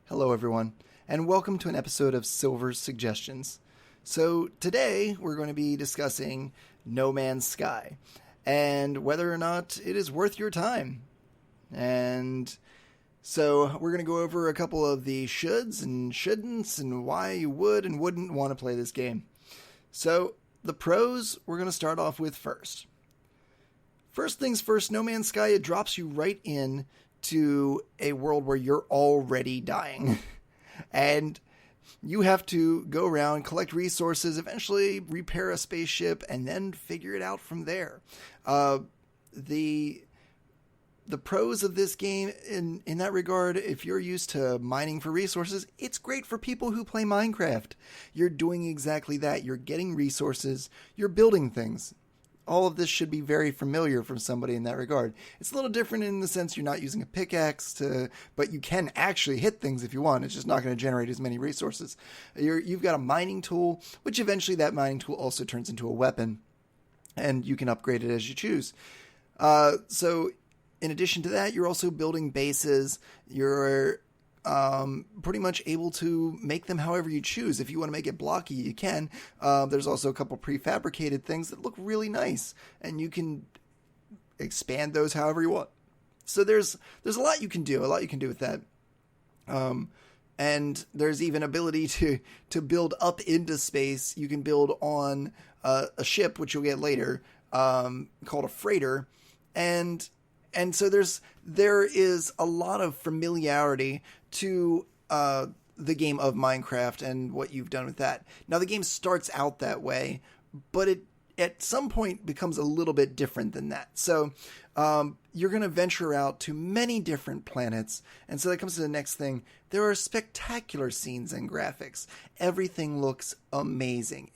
Hello, everyone, and welcome to an episode of Silver's Suggestions. So, today we're going to be discussing No Man's Sky and whether or not it is worth your time. And so, we're going to go over a couple of the shoulds and shouldn'ts and why you would and wouldn't want to play this game. So, the pros we're going to start off with first. First things first, No Man's Sky, it drops you right in to a world where you're already dying. And you have to go around, collect resources, eventually repair a spaceship, and then figure it out from there. The pros of this game in that regard, if you're used to mining for resources, it's great for people who play Minecraft. You're doing exactly that. You're getting resources, you're building things. All of this should be very familiar from somebody in that regard. It's a little different in the sense you're not using a pickaxe but you can actually hit things if you want. It's just not going to generate as many resources. You've got a mining tool, which eventually that mining tool also turns into a weapon, and you can upgrade it as you choose. So in addition to that, you're also building bases. You're pretty much able to make them however you choose. If you want to make it blocky, you can. There's also a couple prefabricated things that look really nice, and you can expand those however you want. So there's a lot you can do. With that. And there's even ability to build up into space. You can build on a ship, which you'll get later, called a freighter, and so there is a lot of familiarity to the game of Minecraft and what you've done with that. Now, the game starts out that way, but it at some point becomes a little bit different than that. So you're going to venture out to many different planets, and so that comes to the next thing. There are spectacular scenes and graphics. Everything looks amazing.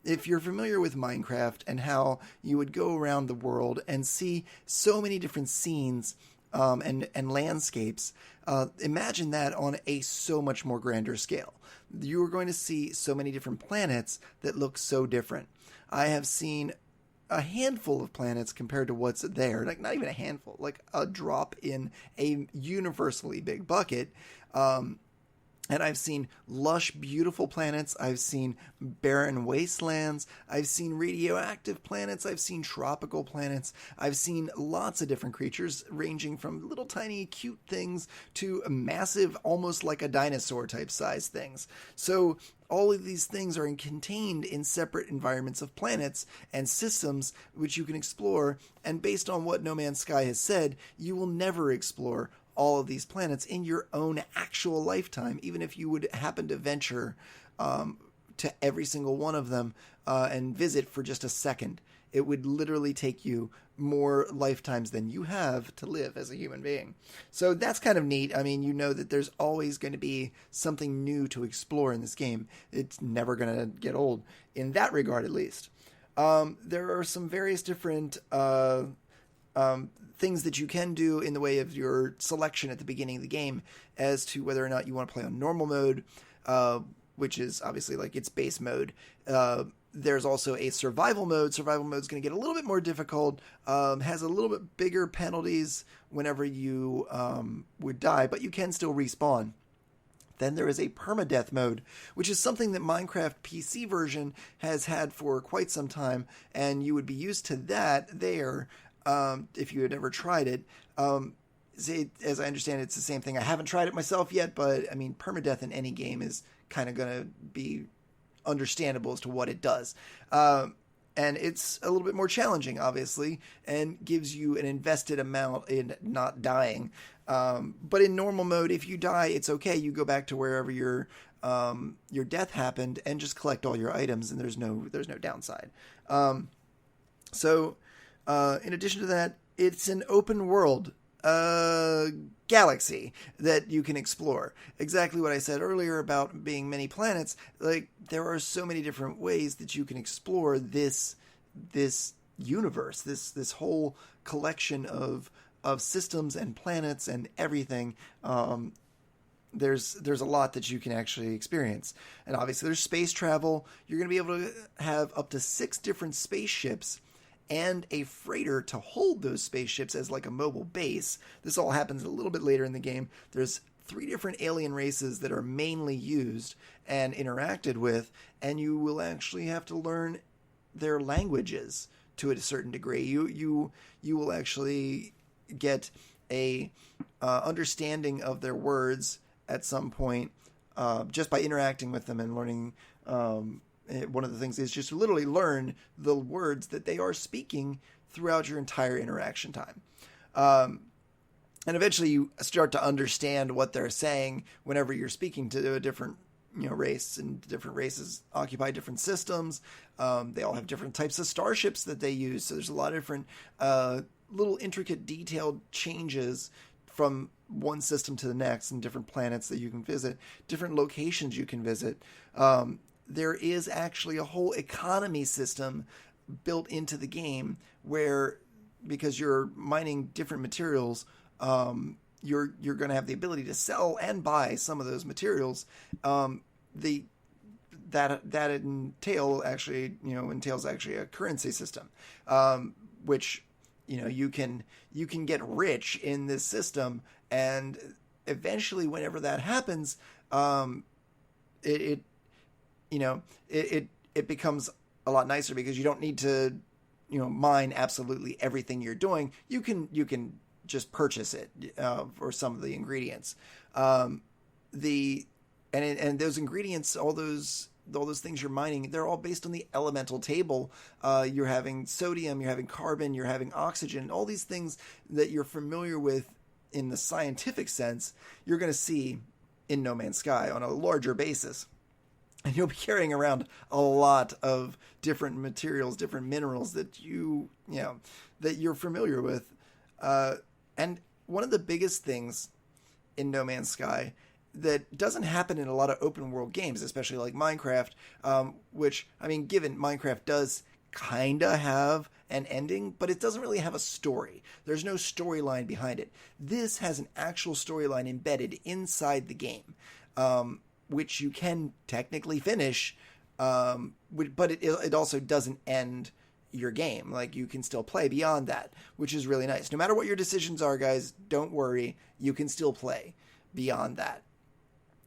If you're familiar with Minecraft and how you would go around the world and see so many different scenes and landscapes, imagine that on a so much more grander scale. You are going to see so many different planets that look so different. I have seen a handful of planets compared to what's there. Like, not even a handful, like a drop in a universally big bucket. And I've seen lush, beautiful planets. I've seen barren wastelands. I've seen radioactive planets. I've seen tropical planets. I've seen lots of different creatures, ranging from little tiny cute things to massive, almost like a dinosaur type size things. So all of these things are contained in separate environments of planets and systems which you can explore. And based on what No Man's Sky has said, you will never explore all of these planets in your own actual lifetime, even if you would happen to venture to every single one of them and visit for just a second. It would literally take you more lifetimes than you have to live as a human being. So that's kind of neat. I mean, you know that there's always going to be something new to explore in this game. It's never going to get old, in that regard at least. There are some various different things that you can do in the way of your selection at the beginning of the game as to whether or not you want to play on normal mode, which is obviously like its base mode. There's also a survival mode. Survival mode is going to get a little bit more difficult, has a little bit bigger penalties whenever you would die, but you can still respawn. Then there is a permadeath mode, which is something that Minecraft PC version has had for quite some time, and you would be used to that there. If you had ever tried it. As I understand, it's the same thing. I haven't tried it myself yet, but I mean, permadeath in any game is kind of going to be understandable as to what it does. And it's a little bit more challenging, obviously, and gives you an invested amount in not dying. But in normal mode, if you die, it's okay. You go back to wherever your death happened and just collect all your items, and there's no downside. In addition to that, it's an open world galaxy that you can explore. Exactly what I said earlier about being many planets. Like, there are so many different ways that you can explore this universe, this whole collection of systems and planets and everything. There's a lot that you can actually experience. And obviously there's space travel. You're going to be able to have up to 6 different spaceships and a freighter to hold those spaceships as like a mobile base. This all happens a little bit later in the game. There's 3 different alien races that are mainly used and interacted with, and you will actually have to learn their languages to a certain degree. You will actually get a understanding of their words at some point just by interacting with them and learning. One of the things is just to literally learn the words that they are speaking throughout your entire interaction time. And eventually you start to understand what they're saying whenever you're speaking to a different race, and different races occupy different systems. They all have different types of starships that they use. So there's a lot of different little intricate detailed changes from one system to the next, and different planets that you can visit, different locations you can visit. There is actually a whole economy system built into the game where, because you're mining different materials, you're going to have the ability to sell and buy some of those materials. That entails actually a currency system, which you can get rich in this system, and eventually, whenever that happens, it becomes a lot nicer, because you don't need to mine absolutely everything you're doing. You can just purchase it for some of the ingredients. And those ingredients, all those things you're mining, they're all based on the elemental table. You're having sodium, you're having carbon, you're having oxygen, all these things that you're familiar with in the scientific sense, you're going to see in No Man's Sky on a larger basis. And you'll be carrying around a lot of different materials, different minerals that that you're familiar with. And one of the biggest things in No Man's Sky that doesn't happen in a lot of open world games, especially like Minecraft, which, given Minecraft does kind of have an ending, but it doesn't really have a story. There's no storyline behind it. This has an actual storyline embedded inside the game, which you can technically finish, but it also doesn't end your game. Like, you can still play beyond that, which is really nice. No matter what your decisions are, guys, don't worry, you can still play beyond that.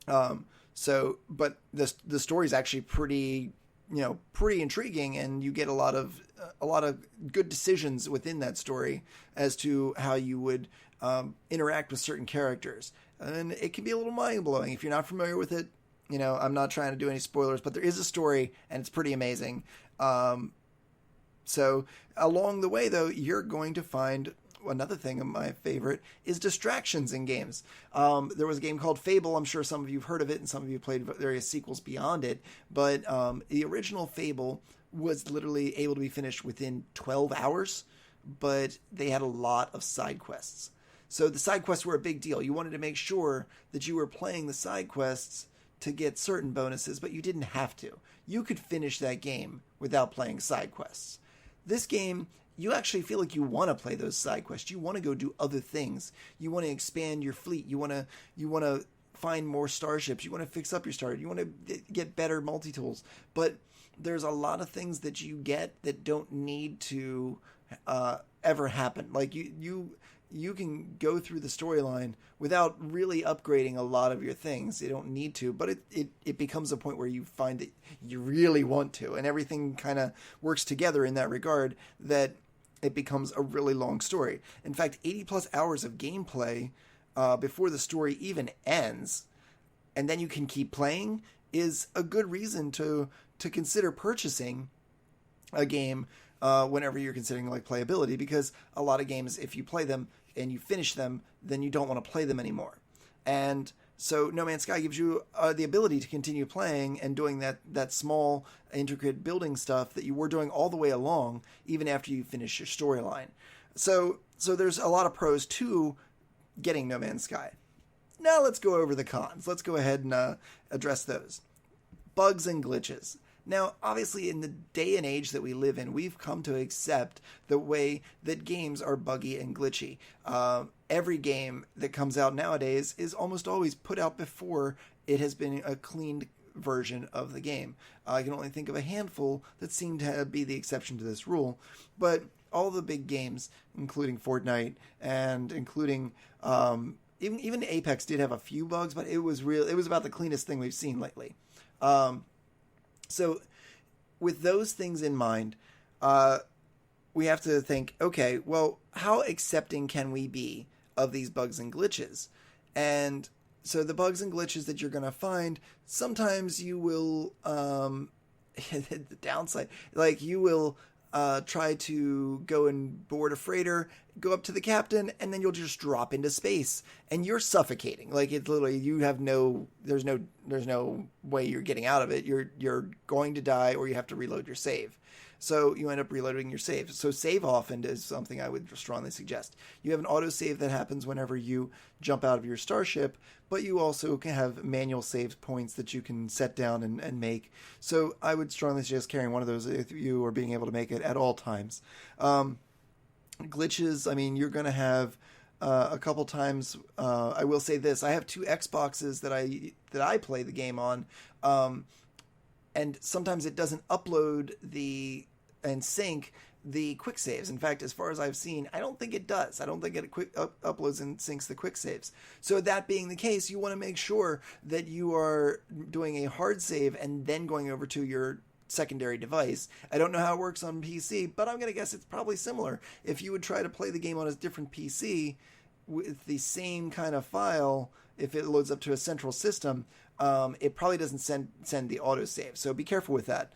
But the story is actually pretty intriguing, and you get a lot of good decisions within that story as to how you would interact with certain characters, and it can be a little mind blowing if you're not familiar with it. I'm not trying to do any spoilers, but there is a story, and it's pretty amazing. So along the way, though, you're going to find another thing of my favorite is distractions in games. There was a game called Fable. I'm sure some of you have heard of it, and some of you played various sequels beyond it. But the original Fable was literally able to be finished within 12 hours, but they had a lot of side quests. So the side quests were a big deal. You wanted to make sure that you were playing the side quests to get certain bonuses, but you didn't have to. You could finish that game without playing side quests. This game, you actually feel like you want to play those side quests. You want to go do other things. You want to expand your fleet. You want to find more starships. You want to fix up your starship. You want to get better multi-tools. But there's a lot of things that you get that don't need to ever happen. Like you can go through the storyline without really upgrading a lot of your things. You don't need to, but it becomes a point where you find that you really want to, and everything kind of works together in that regard that it becomes a really long story. In fact, 80 plus hours of gameplay before the story even ends, and then you can keep playing, is a good reason to consider purchasing a game whenever you're considering like playability, because a lot of games, if you play them and you finish them, then you don't want to play them anymore. And so No Man's Sky gives you the ability to continue playing and doing that small, intricate building stuff that you were doing all the way along, even after you finish your storyline. So there's a lot of pros to getting No Man's Sky. Now let's go over the cons. Let's go ahead and address those. Bugs and glitches. Now, obviously, in the day and age that we live in, we've come to accept the way that games are buggy and glitchy. Every game that comes out nowadays is almost always put out before it has been a cleaned version of the game. I can only think of a handful that seem to be the exception to this rule, but all the big games, including Fortnite and including even Apex did have a few bugs, but it was real. It was about the cleanest thing we've seen lately. So with those things in mind, we have to think, okay, well, how accepting can we be of these bugs and glitches? And so the bugs and glitches that you're going to find, sometimes you will, the downside, like you will try to go and board a freighter, go up to the captain, and then you'll just drop into space, and you're suffocating. Like it's literally, you have there's no way you're getting out of it. You're going to die, or you have to reload your save. So you end up reloading your save. So save often is something I would strongly suggest. You have an autosave that happens whenever you jump out of your starship, but you also can have manual save points that you can set down and make. So I would strongly suggest carrying one of those if you are being able to make it at all times. Glitches, I mean, you're going to have a couple times. I will say this: I have 2 Xboxes that I play the game on. And sometimes it doesn't upload and sync the quick saves. In fact, as far as I've seen, I don't think it does. I don't think it uploads and syncs the quick saves. So that being the case, you want to make sure that you are doing a hard save and then going over to your secondary device. I don't know how it works on PC, but I'm going to guess it's probably similar. If you would try to play the game on a different PC with the same kind of file, if it loads up to a central system, it probably doesn't send the autosave. So be careful with that.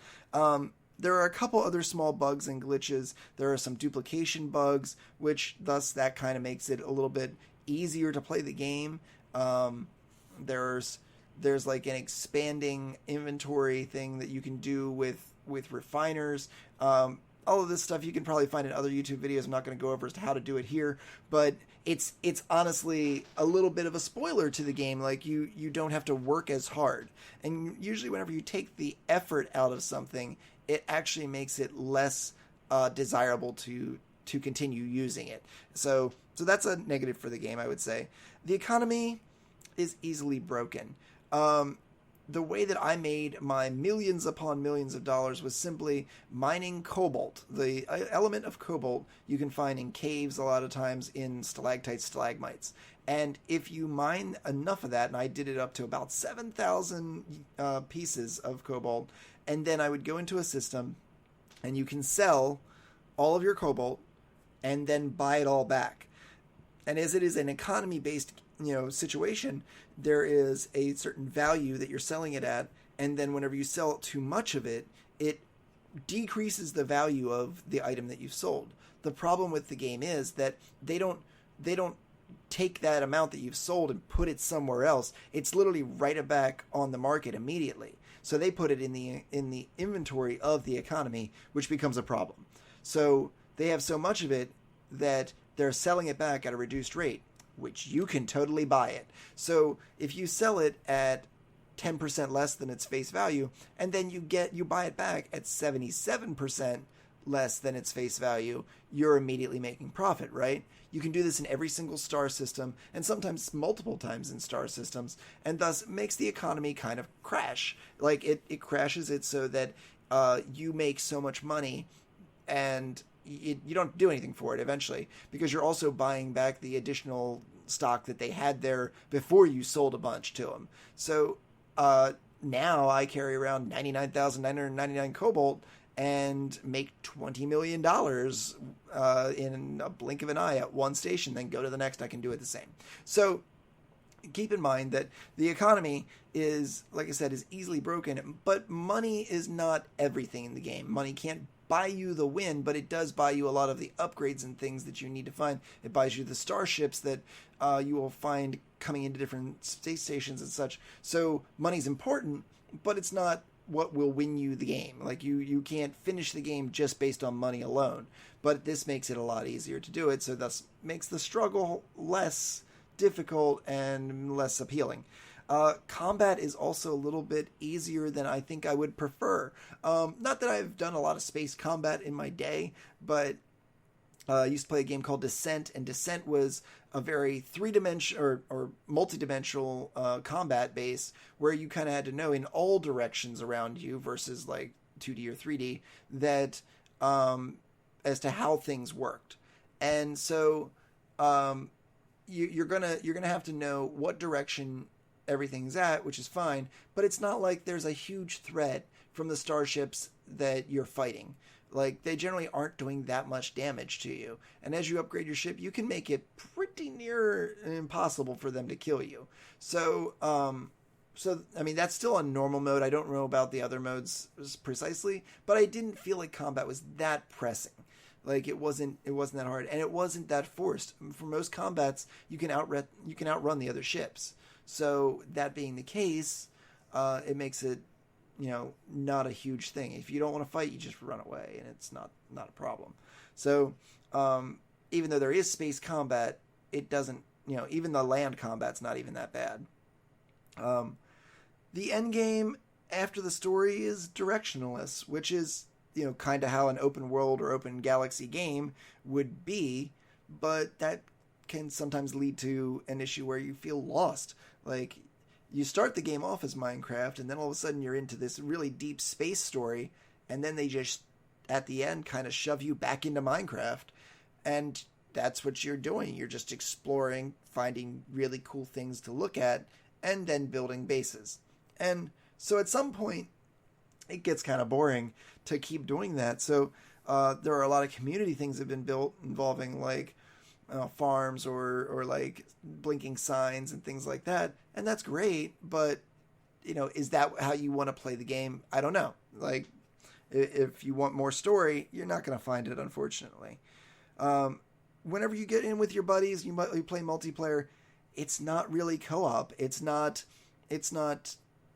There are a couple other small bugs and glitches. There are some duplication bugs, which thus that kind of makes it a little bit easier to play the game. There's like an expanding inventory thing that you can do with refiners. All of this stuff you can probably find in other YouTube videos. I'm not going to go over as to how to do it here, but it's honestly a little bit of a spoiler to the game. Like you don't have to work as hard, and usually whenever you take the effort out of something, it actually makes it less desirable to continue using it. So that's a negative for the game, I would say. The economy is easily broken. The way that I made my millions upon millions of dollars was simply mining cobalt. The element of cobalt you can find in caves a lot of times, in stalactites, stalagmites. And if you mine enough of that, and I did it up to about 7,000 pieces of cobalt, and then I would go into a system, and you can sell all of your cobalt and then buy it all back. And as it is an economy-based situation, there is a certain value that you're selling it at, and then whenever you sell too much of it, it decreases the value of the item that you've sold. The problem with the game is that they don't take that amount that you've sold and put it somewhere else. It's literally right it back on the market immediately. So they put it in the inventory of the economy, which becomes a problem. So they have so much of it that they're selling it back at a reduced rate, which you can totally buy it. So if you sell it at 10% less than its face value, and then you buy it back at 77% less than its face value, you're immediately making profit, right? You can do this in every single star system, and sometimes multiple times in star systems, and thus makes the economy kind of crash. Like it crashes it so that you make so much money, and you don't do anything for it eventually, because you're also buying back the additional stock that they had there before you sold a bunch to them. So now I carry around 99,999 cobalt and make $20 million in a blink of an eye at one station, then go to the next. I can do it the same. So keep in mind that the economy is, like I said, is easily broken, but money is not everything in the game. Money can't buy you the win, but it does buy you a lot of the upgrades and things that you need to find. It buys you the starships that you will find coming into different space stations and such. So money's important, but it's not what will win you the game. Like you can't finish the game just based on money alone, but this makes it a lot easier to do it, so thus makes the struggle less difficult and less appealing. Combat is also a little bit easier than I think I would prefer. Not that I've done a lot of space combat in my day, but I used to play a game called Descent, and Descent was a very three-dimensional or multi-dimensional combat base where you kind of had to know in all directions around you versus like 2D or 3D that as to how things worked. And so you're gonna have to know what direction everything's at, which is fine. But it's not like there's a huge threat from the starships that you're fighting. Like, they generally aren't doing that much damage to you. And as you upgrade your ship, you can make it pretty near impossible for them to kill you. So, I mean, that's still on normal mode. I don't know about the other modes precisely, but I didn't feel like combat was that pressing. Like, it wasn't that hard, and it wasn't that forced. For most combats, you can outrun the other ships. So that being the case, it makes it, not a huge thing. If you don't want to fight, you just run away, and it's not a problem. So, even though there is space combat, it doesn't, even the land combat's not even that bad. The end game after the story is directionless, which is, kind of how an open world or open galaxy game would be, but that can sometimes lead to an issue where you feel lost. Like, you start the game off as Minecraft, and then all of a sudden you're into this really deep space story, and then they just, at the end, kind of shove you back into Minecraft, and that's what you're doing. You're just exploring, finding really cool things to look at, and then building bases. And so at some point, it gets kind of boring to keep doing that. So there are a lot of community things that have been built involving, like, farms or like blinking signs and things like that, and that's great, but is that how you want to play the game? I don't know. Like, if you want more story, you're not going to find it, unfortunately. Whenever you get in with your buddies, you play multiplayer. It's not really co-op. It's not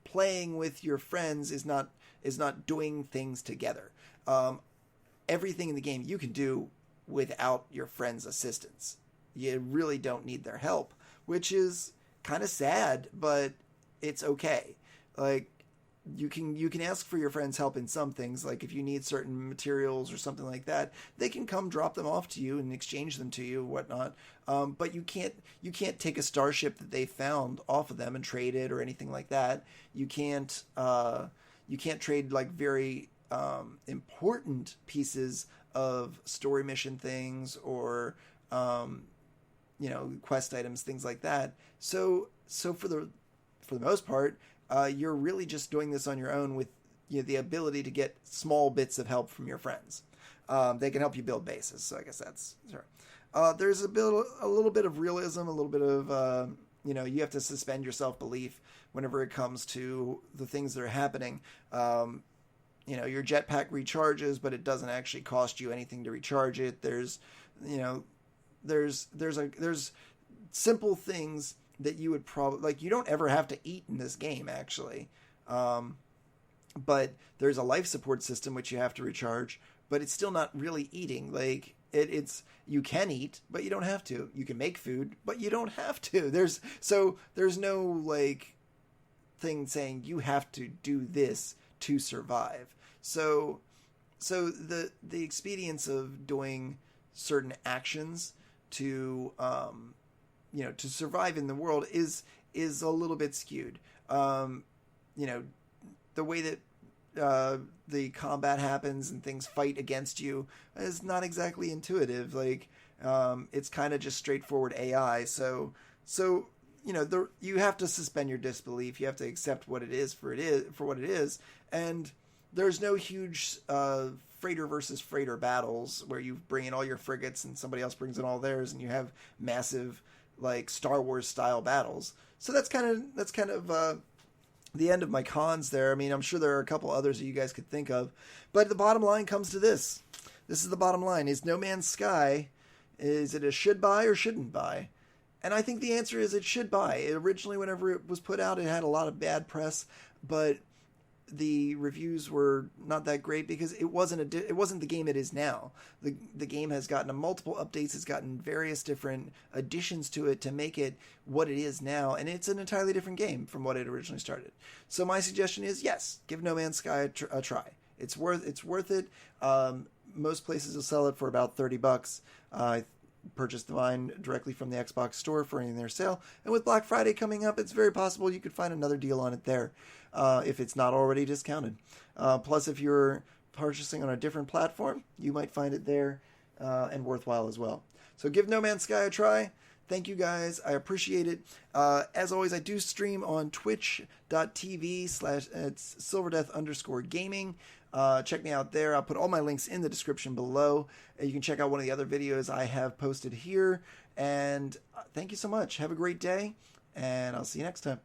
playing with your friends. Is not doing things together. Everything in the game you can do without your friends' assistance. You really don't need their help, which is kind of sad, but it's okay. Like, you can ask for your friends' help in some things, like if you need certain materials or something like that, they can come drop them off to you and exchange them to you, whatnot. But you can't take a starship that they found off of them and trade it or anything like that. You can't trade like very important pieces of story mission things or quest items, things like that. So for the most part, you're really just doing this on your own with the ability to get small bits of help from your friends. They can help you build bases. So I guess that's sure. There's a little bit of realism, a little bit of you have to suspend your self-belief whenever it comes to the things that are happening. Your jetpack recharges, but it doesn't actually cost you anything to recharge it. There's simple things that you would probably, like, you don't ever have to eat in this game, actually. But there's a life support system which you have to recharge, but it's still not really eating. Like, it's you can eat, but you don't have to. You can make food, but you don't have to. There's no like thing saying you have to do this to survive. So the expedience of doing certain actions to to survive in the world is a little bit skewed. The way that the combat happens and things fight against you is not exactly intuitive. Like, it's kind of just straightforward AI. So you have to suspend your disbelief. You have to accept what it is for what it is, and there's no huge freighter versus freighter battles where you bring in all your frigates and somebody else brings in all theirs, and you have massive, like, Star Wars style battles. So that's kind of the end of my cons there. I mean, I'm sure there are a couple others that you guys could think of, but the bottom line comes to this. This is the bottom line. Is No Man's Sky, is it a should buy or shouldn't buy? And I think the answer is it should buy. Originally, whenever it was put out, it had a lot of bad press, but the reviews were not that great because it wasn't the game it is now. The game has gotten multiple updates. It's gotten various different additions to it to make it what it is now, and it's an entirely different game from what it originally started. So my suggestion is, yes, give No Man's Sky a try. It's worth it. Most places will sell it for about $30. I purchased mine directly from the Xbox store for any of their sale, and with Black Friday coming up, it's very possible you could find another deal on it there. If it's not already discounted. Plus, if you're purchasing on a different platform, you might find it there and worthwhile as well. So give No Man's Sky a try. Thank you guys. I appreciate it. As always, I do stream on twitch.tv/it's silverdeath_gaming. Check me out there. I'll put all my links in the description below. You can check out one of the other videos I have posted here. And thank you so much. Have a great day, and I'll see you next time.